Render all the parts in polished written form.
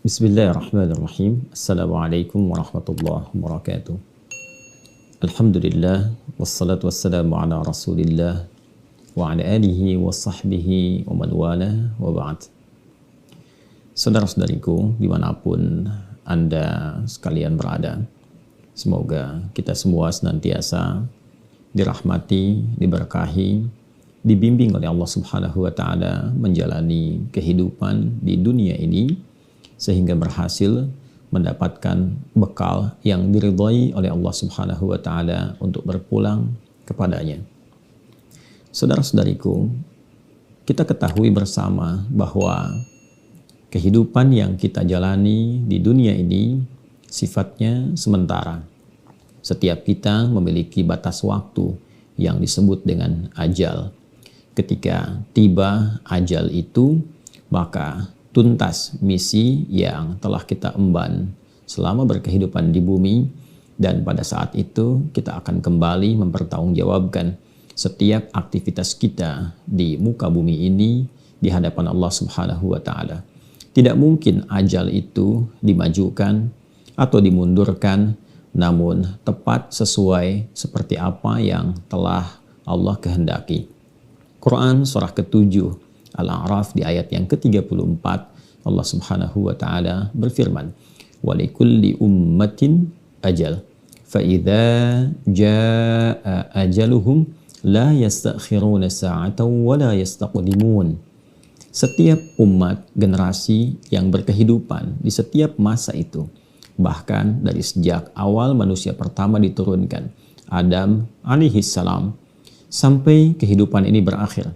Bismillahirrahmanirrahim. Assalamualaikum warahmatullahi wabarakatuh. Alhamdulillah, wassalatu wassalamu ala rasulillah wa ala alihi wa sahbihi wa man wala wa ba'd. Saudara-saudariku dimanapun Anda sekalian berada, semoga kita semua senantiasa dirahmati, diberkahi, dibimbing oleh Allah Subhanahu wa Ta'ala menjalani kehidupan di dunia ini sehingga berhasil mendapatkan bekal yang diridhai oleh Allah Subhanahu wa Ta'ala untuk berpulang kepadanya. Saudara-saudariku, kita ketahui bersama bahwa kehidupan yang kita jalani di dunia ini sifatnya sementara. Setiap kita memiliki batas waktu yang disebut dengan ajal. Ketika tiba ajal itu, maka tuntas misi yang telah kita emban selama berkehidupan di bumi, dan pada saat itu kita akan kembali mempertanggungjawabkan setiap aktivitas kita di muka bumi ini di hadapan Allah Subhanahu wa Ta'ala. Tidak mungkin ajal itu dimajukan atau dimundurkan, namun tepat sesuai seperti apa yang telah Allah kehendaki. Quran surah ke-7 Al-A'raf di ayat yang ke-34, Allah Subhanahu wa Ta'ala berfirman, "Wa likulli ummatin ajal, fa idza jaa ajaluhum la yastakhiruna sa'atan wa la yastaqdimun." Setiap umat generasi yang berkehidupan di setiap masa itu, bahkan dari sejak awal manusia pertama diturunkan, Adam alaihi salam, sampai kehidupan ini berakhir.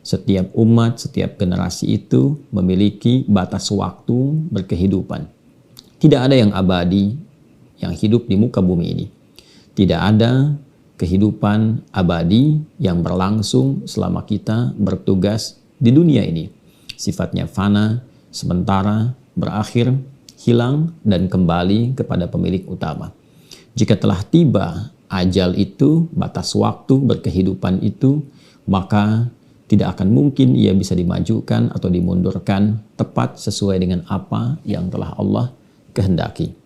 Setiap umat, setiap generasi itu memiliki batas waktu berkehidupan. Tidak ada yang abadi yang hidup di muka bumi ini. Tidak ada kehidupan abadi yang berlangsung selama kita bertugas di dunia ini. Sifatnya fana, sementara, berakhir, hilang, dan kembali kepada pemilik utama. Jika telah tiba ajal itu, batas waktu berkehidupan itu, maka tidak akan mungkin ia bisa dimajukan atau dimundurkan tepat sesuai dengan apa yang telah Allah kehendaki.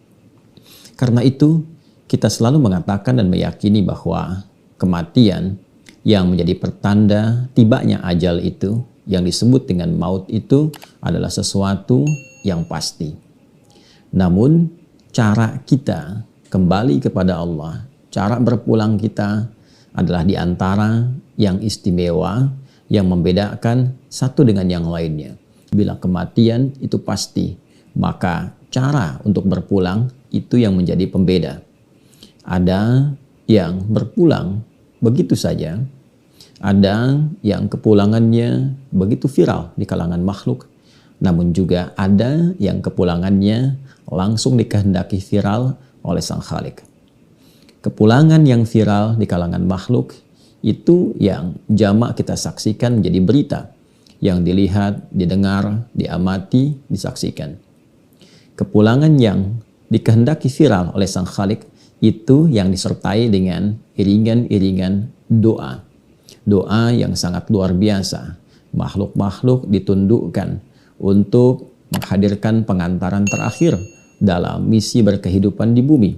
Karena itu, kita selalu mengatakan dan meyakini bahwa kematian yang menjadi pertanda tibanya ajal itu, yang disebut dengan maut itu, adalah sesuatu yang pasti. Namun, cara kita kembali kepada Allah, cara berpulang kita adalah di antara yang istimewa, yang membedakan satu dengan yang lainnya. Bila kematian itu pasti, maka cara untuk berpulang itu yang menjadi pembeda. Ada yang berpulang begitu saja, ada yang kepulangannya begitu viral di kalangan makhluk, namun juga ada yang kepulangannya langsung dikehendaki viral oleh Sang Khalik. Kepulangan yang viral di kalangan makhluk itu yang jamak kita saksikan menjadi berita, yang dilihat, didengar, diamati, disaksikan. Kepulangan yang dikehendaki viral oleh Sang Khalik itu yang disertai dengan iringan-iringan doa. Doa yang sangat luar biasa. Makhluk-makhluk ditundukkan untuk menghadirkan pengantaran terakhir dalam misi berkehidupan di bumi.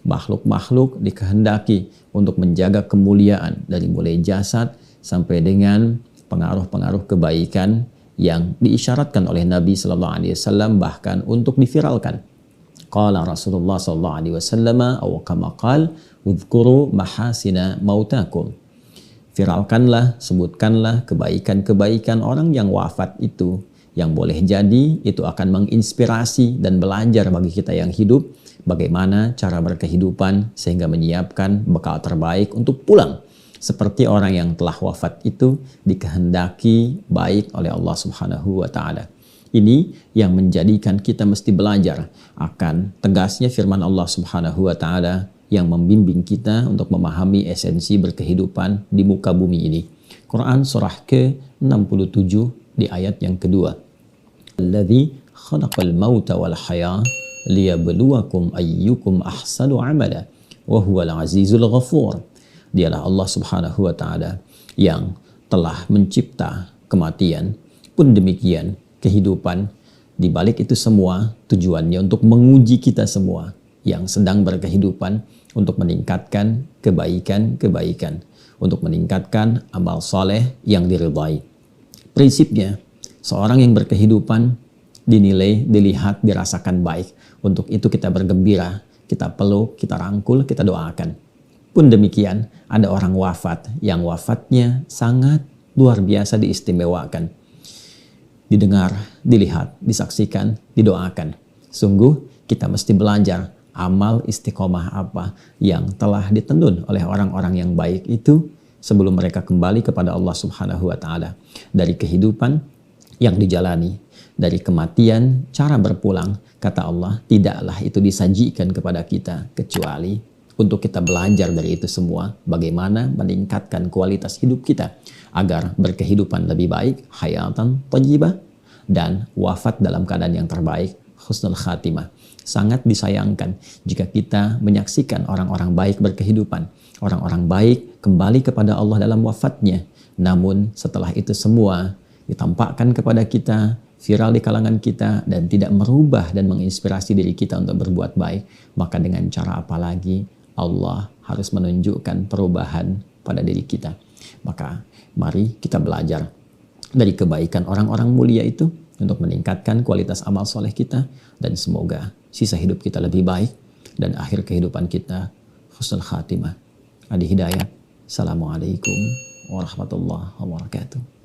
Makhluk-makhluk dikehendaki untuk menjaga kemuliaan dari mulai jasad sampai dengan pengaruh-pengaruh kebaikan yang diisyaratkan oleh Nabi Sallallahu Alaihi Wasallam, bahkan untuk diviralkan. Qala Rasulullah Sallallahu Alaihi Wasallam, aw kama qala, "Udhkuru mahasina mautakum." Viralkanlah, sebutkanlah kebaikan-kebaikan orang yang wafat itu, yang boleh jadi itu akan menginspirasi dan belajar bagi kita yang hidup bagaimana cara berkehidupan sehingga menyiapkan bekal terbaik untuk pulang. Seperti orang yang telah wafat itu dikehendaki baik oleh Allah Subhanahu wa Ta'ala. Ini yang menjadikan kita mesti belajar akan tegasnya firman Allah Subhanahu wa Ta'ala yang membimbing kita untuk memahami esensi berkehidupan di muka bumi ini. Quran surah ke-67 di ayat yang kedua. Alladzi khalaqal mauta wal haya liyabluwakum ayyukum ahsanu amala wa huwal azizul ghafur. Dialah Allah Subhanahu wa taala yang telah mencipta kematian, pun demikian kehidupan. Di balik itu semua tujuannya untuk menguji kita semua yang sedang berkehidupan untuk meningkatkan kebaikan-kebaikan, untuk meningkatkan amal soleh yang diridhai. Prinsipnya, seorang yang berkehidupan dinilai, dilihat, dirasakan baik. Untuk itu kita bergembira, kita peluk, kita rangkul, kita doakan. Pun demikian, ada orang wafat yang wafatnya sangat luar biasa diistimewakan. Didengar, dilihat, disaksikan, didoakan. Sungguh kita mesti belajar amal istiqomah apa yang telah ditendun oleh orang-orang yang baik itu sebelum mereka kembali kepada Allah Subhanahu wa taala. Dari kehidupan yang dijalani, dari kematian, cara berpulang, kata Allah, tidaklah itu disajikan kepada kita kecuali untuk kita belajar dari itu semua bagaimana meningkatkan kualitas hidup kita agar berkehidupan lebih baik, hayatan thayyibah, dan wafat dalam keadaan yang terbaik, husnul khatimah. Sangat disayangkan jika kita menyaksikan orang-orang baik berkehidupan, orang-orang baik kembali kepada Allah dalam wafatnya, namun setelah itu semua ditampakkan kepada kita, viral di kalangan kita, dan tidak merubah dan menginspirasi diri kita untuk berbuat baik, maka dengan cara apa lagi Allah harus menunjukkan perubahan pada diri kita. Maka mari kita belajar dari kebaikan orang-orang mulia itu untuk meningkatkan kualitas amal soleh kita, dan semoga sisa hidup kita lebih baik dan akhir kehidupan kita husnul khatimah. Adi Hidayat. Assalamualaikum warahmatullahi wabarakatuh.